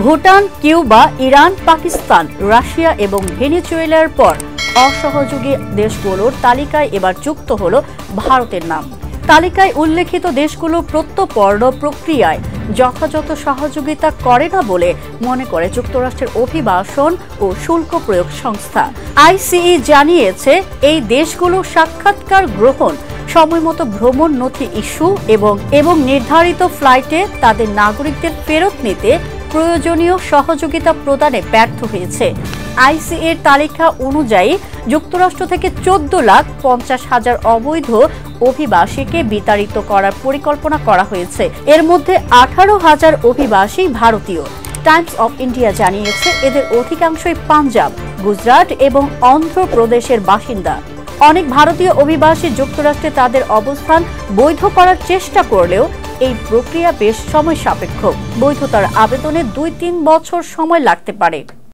Bhutan, Cuba, Iran, Pakistan, Russia এবং ভেনেজুয়েলার পর অসহযোগী দেশগুলোর তালিকায় এবার যুক্ত হল ভারতের নাম। তালিকায় উল্লেখিত দেশগুলো প্রত্যর্পণ প্রক্রিয়ায় যথাযথ সহযোগিতা করে না বলে মনে করে যুক্তরাষ্ট্রের অভিবাসন ও শুল্ক প্রয়োগ সংস্থা। আইসিই জানিয়েছে, এই দেশগুলো সাক্ষাৎকার গ্রহণ, সময়মতো ভ্রমণ নথি ইস্যু এবং নির্ধারিত ফ্লাইটে তাদের নাগরিকদের ফেরত নিতে প্রয়োজনীয় সহযোগিতা প্রদানে ব্যর্থ হয়েছে। আইসিইর তালিকা অনুযায়ী যুক্তরাষ্ট্র থেকে 14,50,000 অবৈধ অভিবাসীকে বিতাড়িত করার পরিকল্পনা করা হয়েছে। এর মধ্যে 18,000 অভিবাসী ভারতীয়। টাইমস অফ ইন্ডিয়া জানিয়েছে, এদের অধিকাংশই পাঞ্জাব, গুজরাট এবং অন্ধ্রপ্রদেশের বাসিন্দা। অনেক ভারতীয় অভিবাসী যুক্তরাষ্ট্রে তাদের অবস্থান বৈধ করার চেষ্টা করলেও এই প্রক্রিয়া বেশ সময় সাপেক্ষ। বৈধতার আবেদনে 2-3 বছর সময় লাগতে পারে।